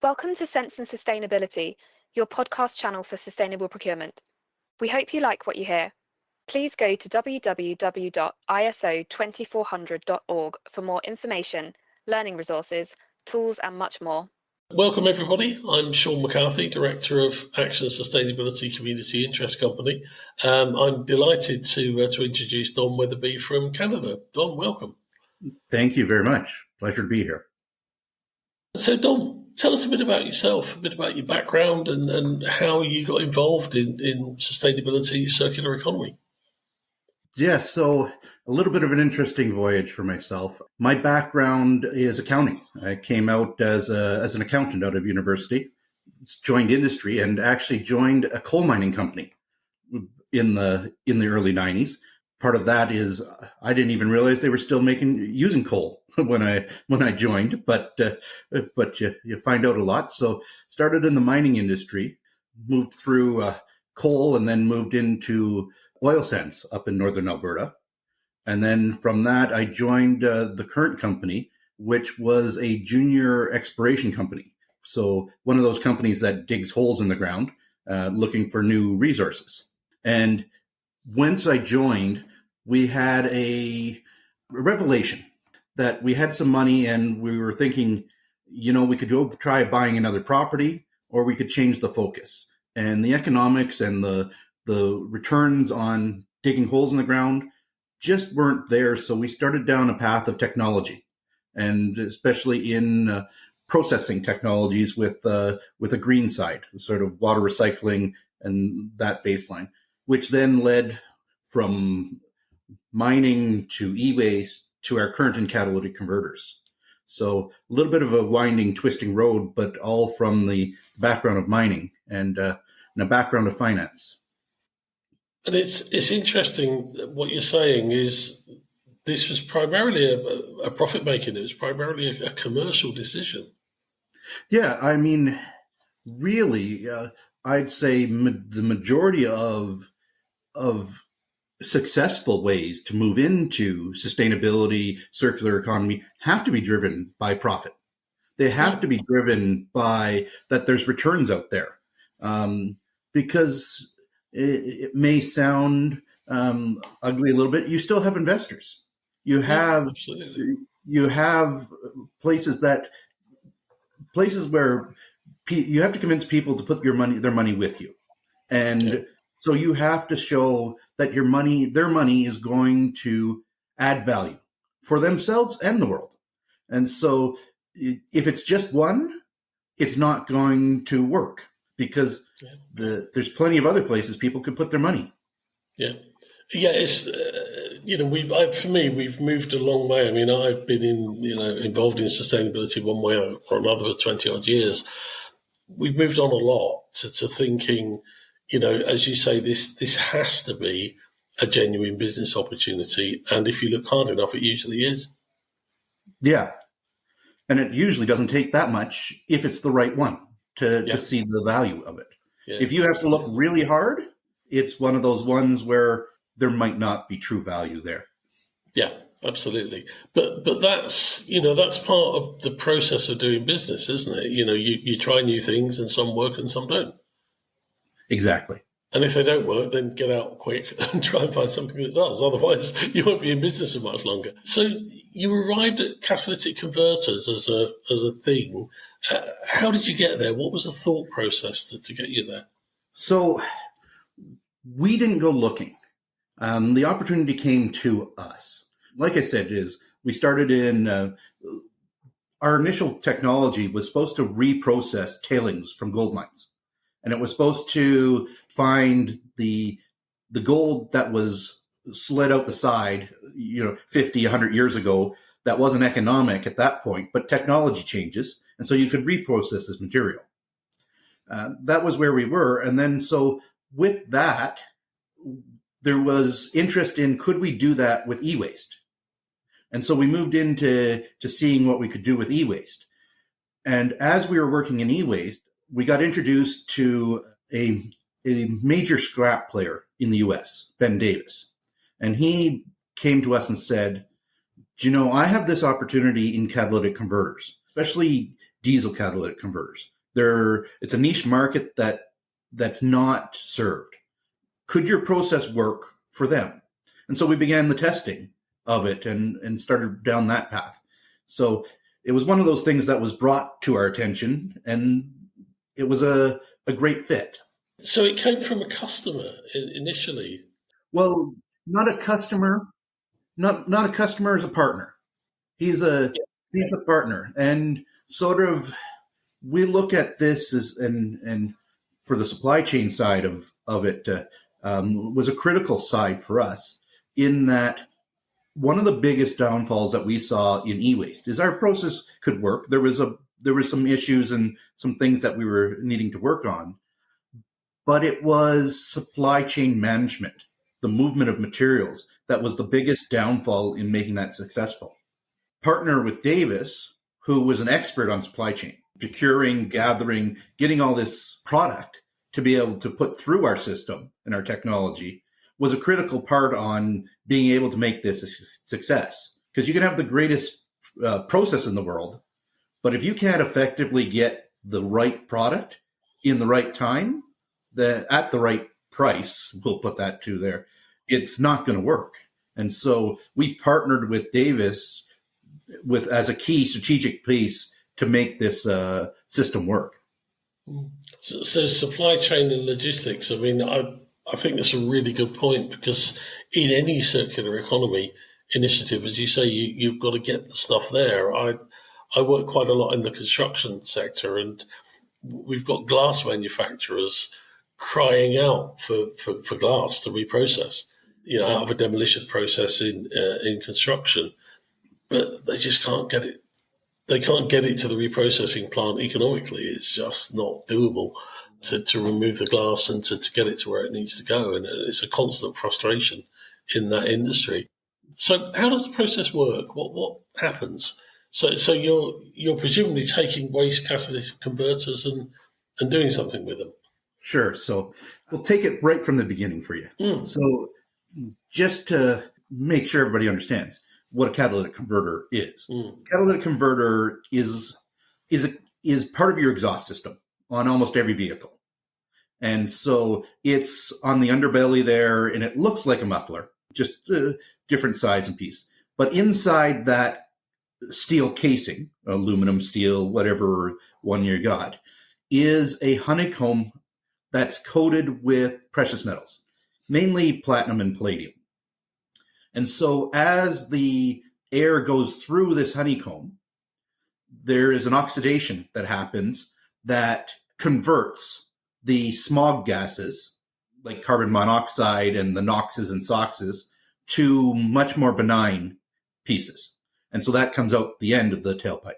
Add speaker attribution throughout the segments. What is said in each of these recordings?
Speaker 1: Welcome to Sense and Sustainability, your podcast channel for sustainable procurement. We hope you like what you hear. Please go to www.iso2400.org for more information, learning resources, tools, and much more.
Speaker 2: Welcome, everybody. I'm Sean McCarthy, Director of Action Sustainability Community Interest Company. I'm delighted to introduce Don Weatherbee from Canada. Don, welcome.
Speaker 3: Thank you very much. Pleasure to be here.
Speaker 2: So, Don, tell us a bit about yourself, a bit about your background and how you got involved in sustainability, circular economy.
Speaker 3: Yeah, so a little bit of an interesting voyage for myself. My background is accounting. I came out as an accountant out of university, joined industry, and actually joined a coal mining company in the early 90s. Part of that is I didn't even realize they were still using coal when I joined, but you find out a lot. So started in the mining industry, moved through coal, and then moved into oil sands up in northern Alberta. And then from that, I joined the current company, which was a junior exploration company. So one of those companies that digs holes in the ground, looking for new resources. And once I joined, we had a revelation that we had some money and we were thinking, we could go try buying another property or we could change the focus. And the economics and the returns on digging holes in the ground just weren't there. So we started down a path of technology, and especially in processing technologies with a green side, sort of water recycling and that baseline, which then led from mining to e-waste to our current and catalytic converters. So a little bit of a winding, twisting road, but all from the background of mining and a background of finance.
Speaker 2: And it's interesting what you're saying is this was primarily a profit making. It was primarily a commercial decision.
Speaker 3: Yeah, I mean, really, I'd say the majority of successful ways to move into sustainability, circular economy have to be driven by profit. They have to be driven by that there's returns out there. Because it may sound ugly a little bit, you still have investors. You have places where you have to convince people to put their money with you, and so you have to show that their money is going to add value for themselves and the world. And so, if it's just one, it's not going to work. Because there's plenty of other places people could put their money.
Speaker 2: Yeah. It's for me, we've moved a long way. I mean, I've been involved in sustainability one way or another for 20 odd years. We've moved on a lot to thinking, as you say, this has to be a genuine business opportunity, and if you look hard enough, it usually is.
Speaker 3: Yeah, and it usually doesn't take that much if it's the right one. To see the value of it. Yeah, if you have to look really hard, it's one of those ones where there might not be true value there.
Speaker 2: Yeah, absolutely. But that's part of the process of doing business, isn't it? You try new things and some work and some don't.
Speaker 3: Exactly.
Speaker 2: And if they don't work, then get out quick and try and find something that does. Otherwise, you won't be in business for much longer. So you arrived at catalytic converters as a thing. How did you get there? What was the thought process to get you there?
Speaker 3: So we didn't go looking. The opportunity came to us. Like I said, we started in our initial technology was supposed to reprocess tailings from gold mines. And it was supposed to find the gold that was slid out the side, 50, 100 years ago, that wasn't economic at that point, but technology changes. And so you could reprocess this material. That was where we were. And then so with that, there was interest in, could we do that with e-waste? And so we moved into seeing what we could do with e-waste. And as we were working in e-waste, we got introduced to a major scrap player in the US, Ben Davis. And he came to us and said, I have this opportunity in catalytic converters, especially diesel catalytic converters. It's a niche market that's not served. Could your process work for them? And so we began the testing of it and started down that path. So it was one of those things that was brought to our attention, and it was a great fit.
Speaker 2: So it came from a customer initially.
Speaker 3: Well, not a customer, not a customer as a partner. He's a partner, and sort of we look at this as and for the supply chain side of it was a critical side for us, in that one of the biggest downfalls that we saw in e-waste is our process could work. There were some issues and some things that we were needing to work on, but it was supply chain management, the movement of materials, that was the biggest downfall in making that successful. Partner with Davis, who was an expert on supply chain, procuring, gathering, getting all this product to be able to put through our system and our technology, was a critical part on being able to make this a success. Because you can have the greatest process in the world, but if you can't effectively get the right product in the right time, at the right price, we'll put that to there, it's not going to work. And so we partnered with Davis as a key strategic piece to make this system work.
Speaker 2: So supply chain and logistics, I mean, I think that's a really good point, because in any circular economy initiative, as you say, you've got to get the stuff there. I work quite a lot in the construction sector, and we've got glass manufacturers crying out for glass to reprocess, out of a demolition process in construction, but they just can't get it. They can't get it to the reprocessing plant economically. It's just not doable to remove the glass and to get it to where it needs to go. And it's a constant frustration in that industry. So how does the process work? What happens? So you're presumably taking waste catalytic converters and doing something with them.
Speaker 3: Sure. So we'll take it right from the beginning for you. So just to make sure everybody understands what a catalytic converter is. Catalytic converter is part of your exhaust system on almost every vehicle. And so it's on the underbelly there, and it looks like a muffler, just a different size and piece. But inside that steel casing, aluminum, steel, whatever one you got, is a honeycomb that's coated with precious metals, mainly platinum and palladium. And so as the air goes through this honeycomb, there is an oxidation that happens that converts the smog gases, like carbon monoxide and the NOxes and SOxes, to much more benign pieces. And so that comes out the end of the tailpipe.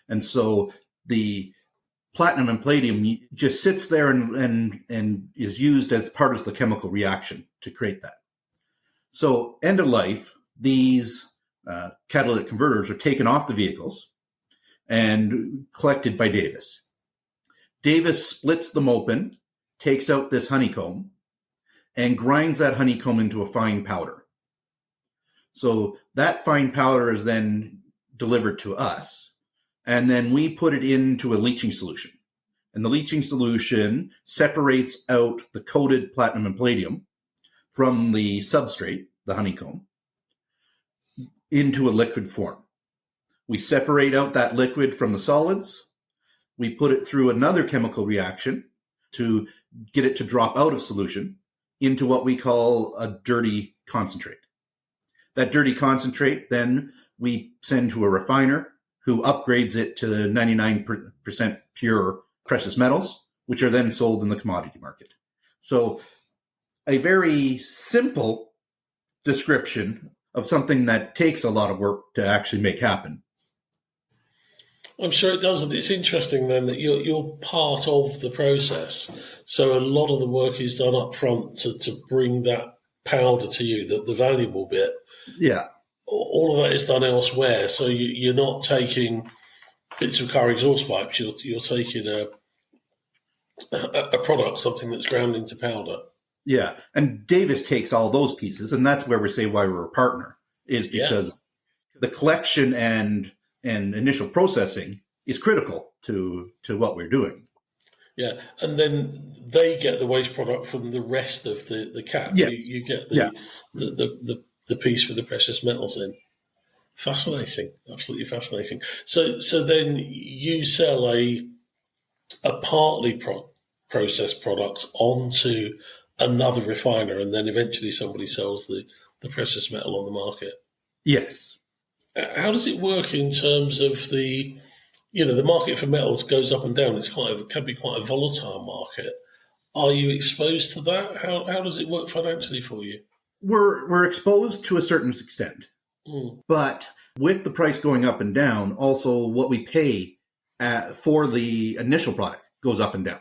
Speaker 3: And so the platinum and palladium just sits there and is used as part of the chemical reaction to create that. So end of life, these catalytic converters are taken off the vehicles and collected by Davis. Davis splits them open, takes out this honeycomb, and grinds that honeycomb into a fine powder. So that fine powder is then delivered to us, and then we put it into a leaching solution. And the leaching solution separates out the coated platinum and palladium from the substrate, the honeycomb, into a liquid form. We separate out that liquid from the solids. We put it through another chemical reaction to get it to drop out of solution into what we call a dirty concentrate. That dirty concentrate, then we send to a refiner who upgrades it to 99% pure precious metals, which are then sold in the commodity market. So a very simple description of something that takes a lot of work to actually make happen.
Speaker 2: I'm sure it does, and it's interesting then that you're part of the process. So a lot of the work is done up front to bring that powder to you, the valuable bit.
Speaker 3: Yeah.
Speaker 2: All of that is done elsewhere. So you're not taking bits of car exhaust pipes. You're taking a product, something that's ground into powder. Yeah.
Speaker 3: And Davis takes all those pieces, and that's where we say why we're a partner, is because the collection and initial processing is critical to what we're doing.
Speaker 2: Yeah, and then they get the waste product from the rest of the cap.
Speaker 3: Yes.
Speaker 2: You get
Speaker 3: Yeah.
Speaker 2: the piece for the precious metals in. Fascinating, absolutely fascinating. So then you sell a partly processed product onto another refiner, and then eventually somebody sells the precious metal on the market.
Speaker 3: Yes.
Speaker 2: How does it work in terms of the market for metals goes up and down? It can be quite a volatile market. Are you exposed to that? How does it work financially for you?
Speaker 3: We're exposed to a certain extent, but with the price going up and down, also what we pay for the initial product goes up and down.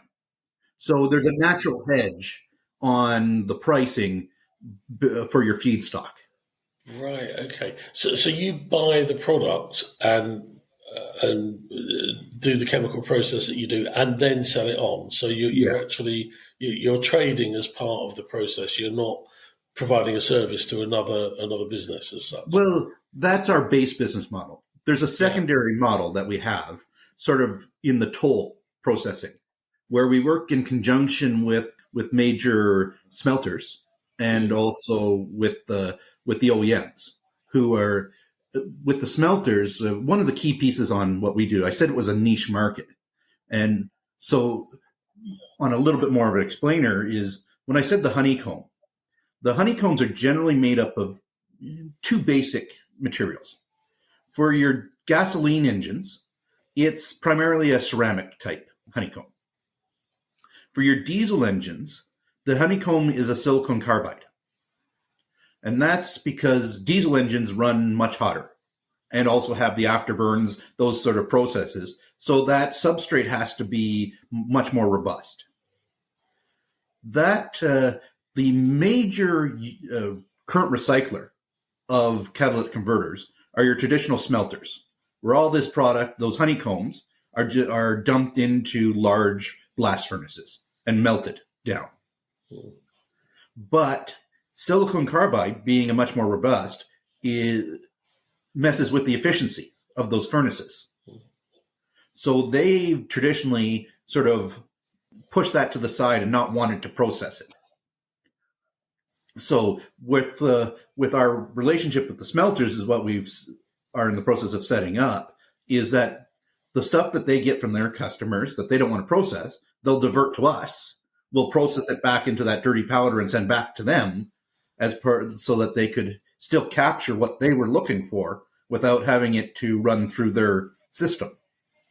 Speaker 3: So there's a natural hedge on the pricing for your feedstock.
Speaker 2: Right. Okay. So you buy the product and do the chemical process that you do, and then sell it on. So you're actually you're trading as part of the process. You're not providing a service to another business as such.
Speaker 3: Well, that's our base business model. There's a secondary model that we have, sort of in the toll processing, where we work in conjunction with major smelters and also with the OEMs who are with the smelters. One of the key pieces on what we do, I said it was a niche market. And so on a little bit more of an explainer is when I said the honeycombs are generally made up of two basic materials. For your gasoline engines, it's primarily a ceramic type honeycomb. For your diesel engines, the honeycomb is a silicon carbide. And that's because diesel engines run much hotter and also have the afterburns, those sort of processes. So that substrate has to be much more robust. The major current recycler of catalytic converters are your traditional smelters, where all this product, those honeycombs, are dumped into large blast furnaces and melted down. But silicon carbide, being a much more robust, messes with the efficiency of those furnaces. So they traditionally sort of push that to the side and not wanted to process it. So with our relationship with the smelters is what we are in the process of setting up, is that the stuff that they get from their customers that they don't want to process, they'll divert to us. We'll process it back into that dirty powder and send back to them so that they could still capture what they were looking for without having it to run through their system.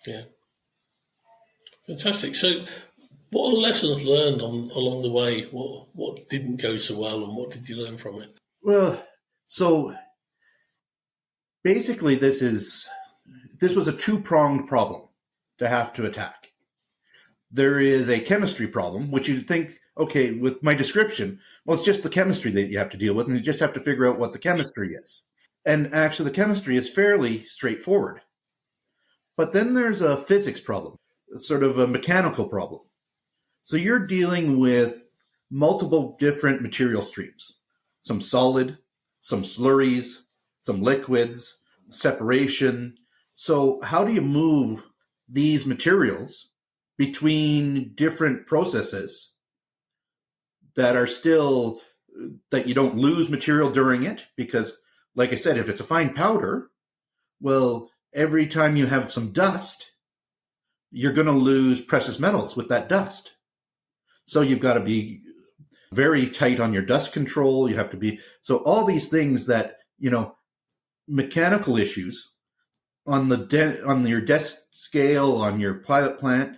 Speaker 2: Yeah. Fantastic. So what are the lessons learned along the way? What didn't go so well, and what did you learn from it?
Speaker 3: Well, so basically this was a two-pronged problem to have to attack. There is a chemistry problem, which you'd think, okay, with my description, well, it's just the chemistry that you have to deal with, and you just have to figure out what the chemistry is. And actually, the chemistry is fairly straightforward. But then there's a physics problem, sort of a mechanical problem. So you're dealing with multiple different material streams, some solid, some slurries, some liquids, separation. So how do you move these materials between different processes that are still, that you don't lose material during it? Because, like I said, if it's a fine powder, well, every time you have some dust, you're going to lose precious metals with that dust. So you've got to be very tight on your dust control. You have to be, so all these things that, mechanical issues on your desk scale, on your pilot plant,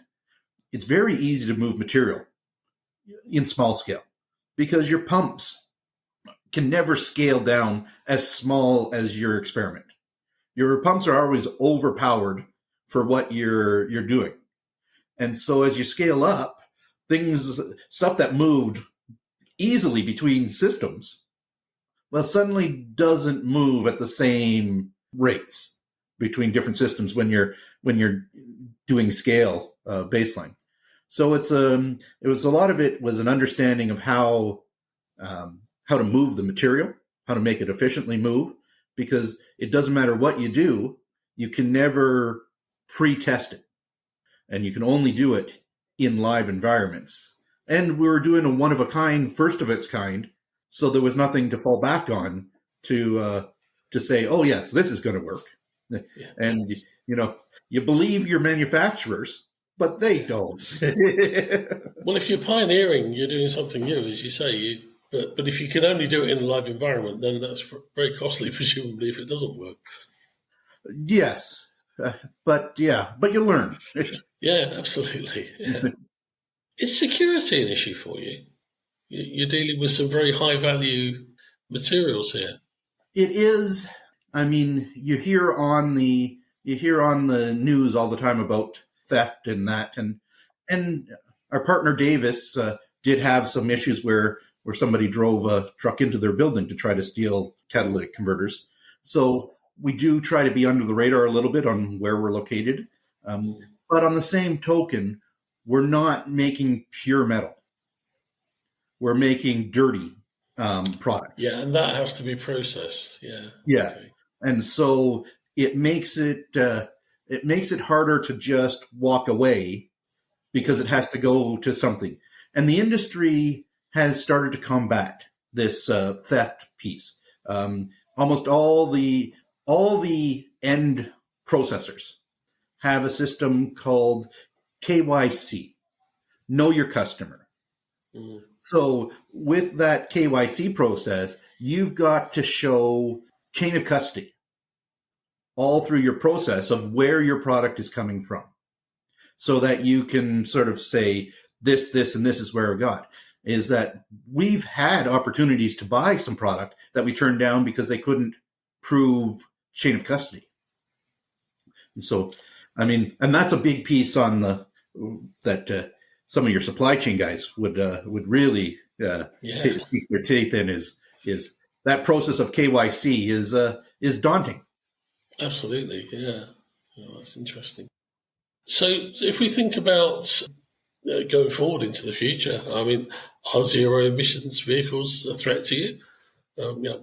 Speaker 3: it's very easy to move material in small scale because your pumps can never scale down as small as your experiment. Your pumps are always overpowered for what you're doing. And so as you scale up, stuff that moved easily between systems, well, suddenly doesn't move at the same rates between different systems when you're doing scale baseline. So it was a lot of it was an understanding of how to move the material, how to make it efficiently move, because it doesn't matter what you do, you can never pre-test it. And you can only do it in live environments. And we were doing a one-of-a-kind, first of its kind, so there was nothing to fall back on to say, oh, yes, this is going to work. Yeah. And, you believe your manufacturers, but they don't.
Speaker 2: Well, if you're pioneering, you're doing something new, as you say. But if you can only do it in a live environment, then that's very costly, presumably, if it doesn't work.
Speaker 3: Yes, but you learn.
Speaker 2: Yeah, absolutely. Yeah. Is security an issue for you? You're dealing with some very high value materials here.
Speaker 3: It is. I mean, you hear on the news all the time about theft and that, and our partner Davis did have some issues where somebody drove a truck into their building to try to steal catalytic converters. So we do try to be under the radar a little bit on where we're located. But on the same token, we're not making pure metal. We're making dirty products.
Speaker 2: Yeah, and that has to be processed. Yeah.
Speaker 3: Yeah.
Speaker 2: Okay.
Speaker 3: And so it makes it harder to just walk away because it has to go to something. And the industry has started to combat this theft piece. Almost all the end processors have a system called KYC, Know Your Customer.
Speaker 2: Mm.
Speaker 3: So with that KYC process, you've got to show chain of custody all through your process of where your product is coming from, so that you can sort of say this, and this is where it got. Is that we've had opportunities to buy some product that we turned down because they couldn't prove chain of custody. And so, I mean, and that's a big piece on that some of your supply chain guys would really sink their teeth in is that process of KYC is daunting.
Speaker 2: Absolutely, yeah. Oh, that's interesting. So if we think about going forward into the future, I mean, are zero emissions vehicles a threat to you?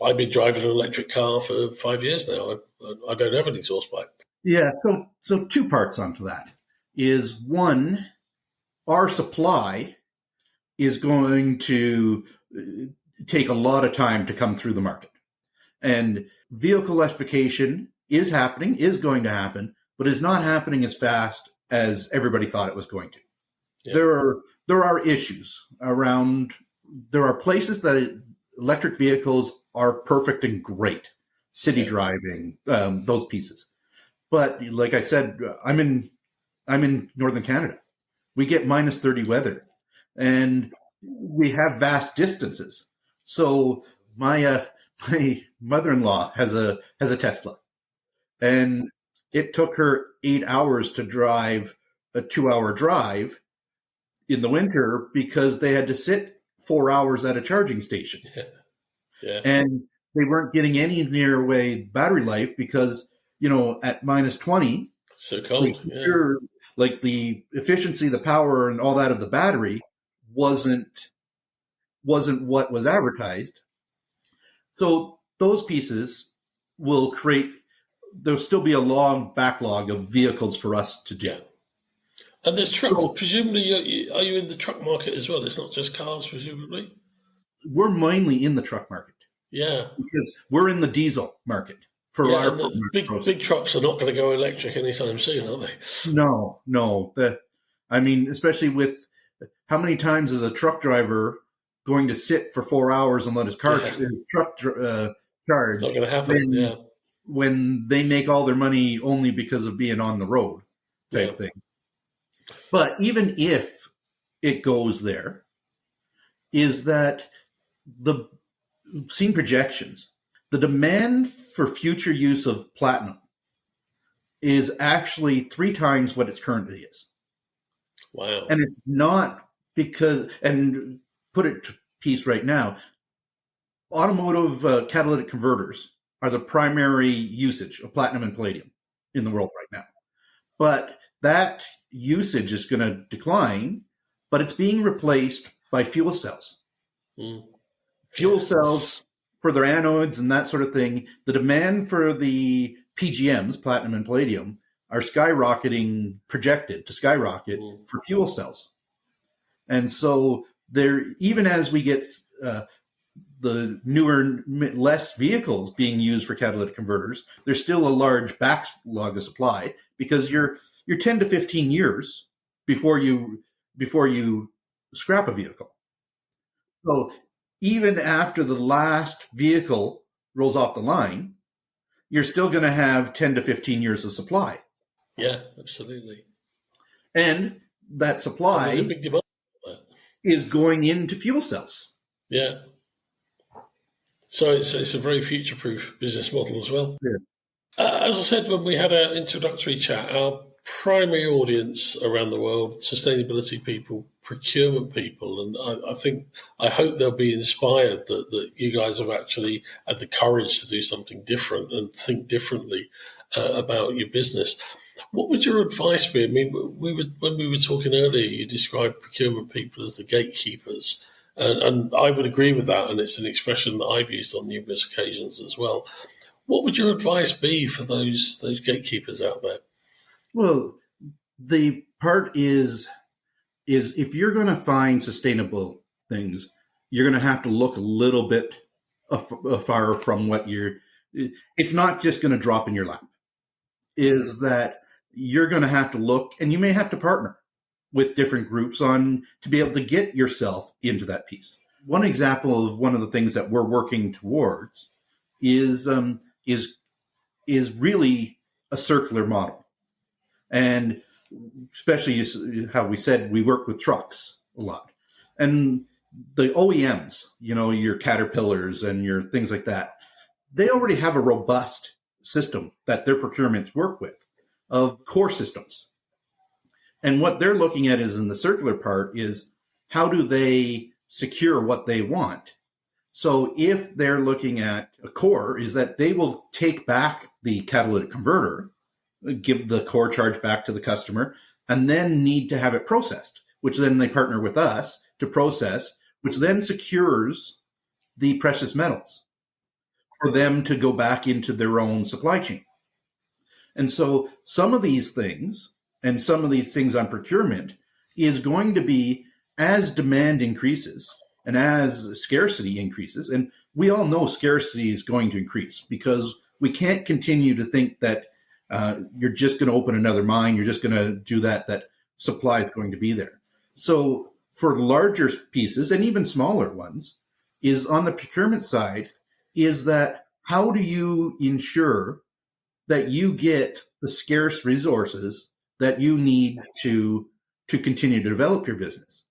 Speaker 2: I've been driving an electric car for 5 years now. I don't have an exhaust pipe.
Speaker 3: Yeah, so two parts onto that. Is one, our supply is going to take a lot of time to come through the market. And vehicle electrification is going to happen, but is not happening as fast as everybody thought it was going to. Yeah. There are issues around. There are places that electric vehicles are perfect and great, city driving, those pieces. But like I said, I'm in northern Canada. We get minus 30 weather, and we have vast distances. So my mother-in-law has a Tesla, and it took her 8 hours to drive a 2-hour drive in the winter because they had to sit 4 hours at a charging station.
Speaker 2: Yeah.
Speaker 3: And they weren't getting any near away battery life because, at minus 20,
Speaker 2: so cold.
Speaker 3: Like the efficiency, the power, and all that of the battery wasn't what was advertised. So those pieces will there'll still be a long backlog of vehicles for us to do.
Speaker 2: Yeah. And there's trucks. Presumably, are you in the truck market as well? It's not just cars, presumably?
Speaker 3: We're mainly in the truck market.
Speaker 2: Yeah.
Speaker 3: Because we're in the diesel market.
Speaker 2: Big trucks are not going to go electric anytime soon, are they?
Speaker 3: No. Especially with how many times is a truck driver going to sit for 4 hours and let his truck charge?
Speaker 2: It's not going to happen,
Speaker 3: when they make all their money only because of being on the road type thing. But even if it goes there, is that the seen projections, the demand for future use of platinum is actually 3 times what it currently is.
Speaker 2: Wow.
Speaker 3: And it's not because, and put it to piece right now, automotive catalytic converters are the primary usage of platinum and palladium in the world right now. But that usage is going to decline, but it's being replaced by fuel cells. Fuel cells for their anodes and that sort of thing. The demand for the PGMs, platinum and palladium, are skyrocketing, projected to skyrocket for fuel cells. And so there, even as we get the newer, less vehicles being used for catalytic converters, there's still a large backlog of supply, because you're 10 to 15 years before you scrap a vehicle. So even after the last vehicle rolls off the line, you're still going to have 10 to 15 years of supply.
Speaker 2: Yeah, absolutely.
Speaker 3: And that supply
Speaker 2: there's a big demand for that.
Speaker 3: Is going into fuel cells.
Speaker 2: Yeah. So it's a very future-proof business model as well.
Speaker 3: Yeah.
Speaker 2: As I said when we had our introductory chat, our primary audience around the world, sustainability people, procurement people, and I hope they'll be inspired that you guys have actually had the courage to do something different and think differently about your business. What would your advice be? I mean, when we were talking earlier, you described procurement people as the gatekeepers. And I would agree with that, and it's an expression that I've used on numerous occasions as well. What would your advice be for those gatekeepers out there?
Speaker 3: Well, the part is if you're going to find sustainable things, you're going to have to look a little bit afar from what it's not just going to drop in your lap. Is that you're going to have to look, and you may have to partner with different groups to be able to get yourself into that piece. One example of one of the things that we're working towards is really a circular model. And especially how we said we work with trucks a lot. And the OEMs, your Caterpillars and your things like that, they already have a robust system that their procurements work with of core systems. And what they're looking at is in the circular part is how do they secure what they want? So if they're looking at a core, is that they will take back the catalytic converter, give the core charge back to the customer, and then need to have it processed, which then they partner with us to process, which then secures the precious metals for them to go back into their own supply chain. And so some of these things on procurement is going to be, as demand increases and as scarcity increases, and we all know scarcity is going to increase because we can't continue to think that you're just going to open another mine, you're just going to do that supply is going to be there. So for larger pieces and even smaller ones, is on the procurement side, is that how do you ensure that you get the scarce resources that you need to continue to develop your business?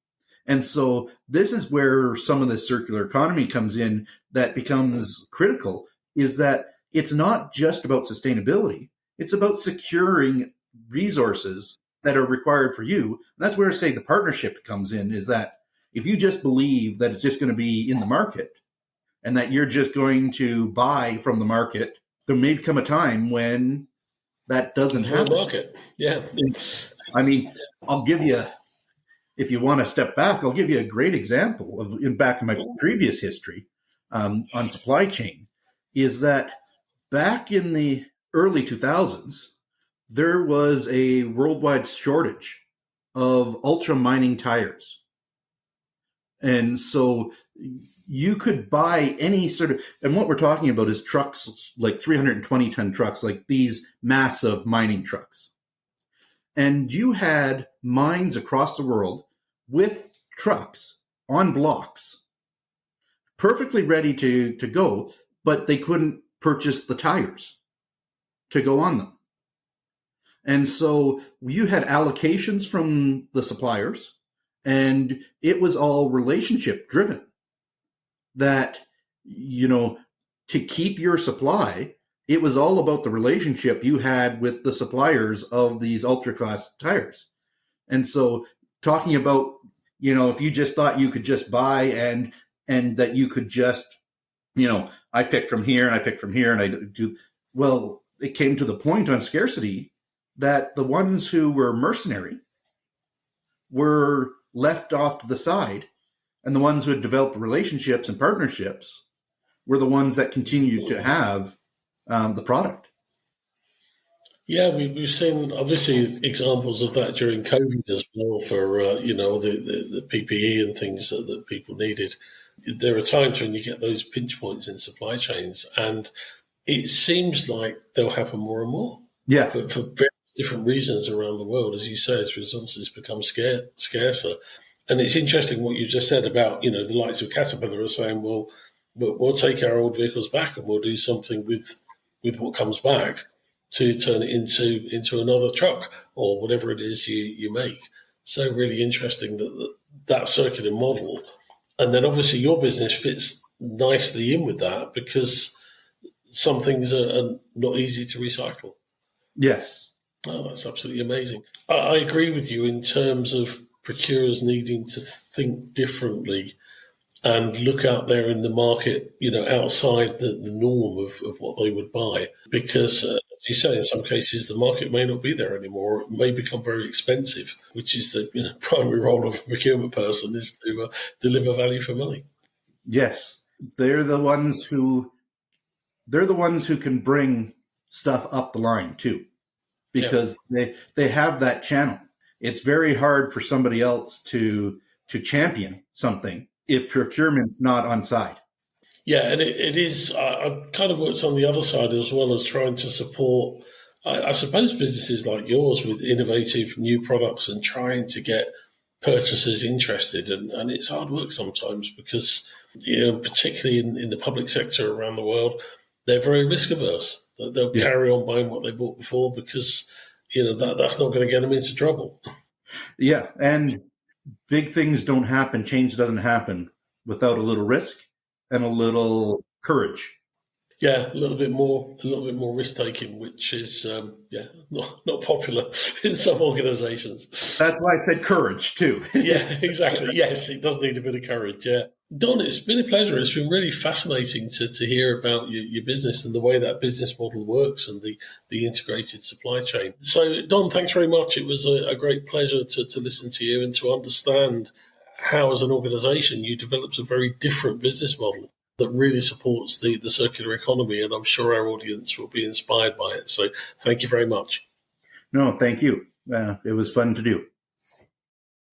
Speaker 3: And so this is where some of the circular economy comes in that becomes critical, is that it's not just about sustainability. It's about securing resources that are required for you. And that's where, say, the partnership comes in, is that if you just believe that it's just going to be in the market and that you're just going to buy from the market, there may come a time when that doesn't happen.
Speaker 2: Market, yeah.
Speaker 3: I mean, I'll give you, if you want to step back, I'll give you a great example of back in my previous history on supply chain, is that back in the early 2000s, there was a worldwide shortage of ultra mining tires. And so you could buy any sort of, and what we're talking about is trucks, like 320-ton trucks, like these massive mining trucks. And you had mines across the world with trucks on blocks, perfectly ready to go, but they couldn't purchase the tires to go on them. And so you had allocations from the suppliers, and it was all relationship driven. That, to keep your supply, it was all about the relationship you had with the suppliers of these ultra class tires. And so talking about, if you just thought you could just buy and that you could just, I pick from here and I pick from here and I do, well, it came to the point on scarcity that the ones who were mercenary were left off to the side, and the ones who had developed relationships and partnerships were the ones that continued to have the product.
Speaker 2: Yeah, we've seen obviously examples of that during COVID as well for the PPE and things that people needed. There are times when you get those pinch points in supply chains, and it seems like they'll happen more and more
Speaker 3: Yeah.
Speaker 2: for very different reasons around the world. As you say, as resources become scarcer. And it's interesting what you just said about, the likes of Caterpillar are saying, well, we'll take our old vehicles back and we'll do something with what comes back to turn it into another truck or whatever it is you make. So really interesting that circular model. And then obviously your business fits nicely in with that because some things are not easy to recycle.
Speaker 3: Yes.
Speaker 2: Oh, that's absolutely amazing. I agree with you in terms of procurers needing to think differently and look out there in the market, outside the norm of what they would buy. Because, as you say, in some cases, the market may not be there anymore. It may become very expensive, which is the primary role of a procurement person is to deliver value for money.
Speaker 3: Yes. They're the ones who can bring stuff up the line too, because they have that channel. It's very hard for somebody else to champion something if procurement's not on side.
Speaker 2: Yeah, and it is. I've kind of worked on the other side as well as trying to support, I suppose, businesses like yours with innovative new products and trying to get purchasers interested. And it's hard work sometimes because, particularly in the public sector around the world, they're very risk averse. They'll carry on buying what they bought before because, that's not going to get them into trouble.
Speaker 3: Yeah, and big things don't happen, change doesn't happen without a little risk and a little courage.
Speaker 2: Yeah, a little bit more risk taking, which is not popular in some organisations.
Speaker 3: That's why I said courage too.
Speaker 2: Yeah, exactly. Yes, it does need a bit of courage. Yeah, Don, it's been a pleasure. It's been really fascinating to hear about your business and the way that business model works and the integrated supply chain. So, Don, thanks very much. It was a great pleasure to listen to you and to understand how, as an organisation, you developed a very different business model that really supports the circular economy, and I'm sure our audience will be inspired by it. So thank you very much.
Speaker 3: No, thank you. It was fun to do.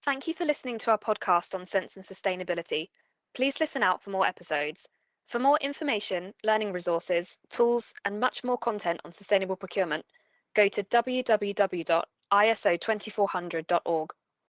Speaker 1: Thank you for listening to our podcast on Sense and Sustainability. Please listen out for more episodes. For more information, learning resources, tools, and much more content on sustainable procurement, go to www.iso2400.org.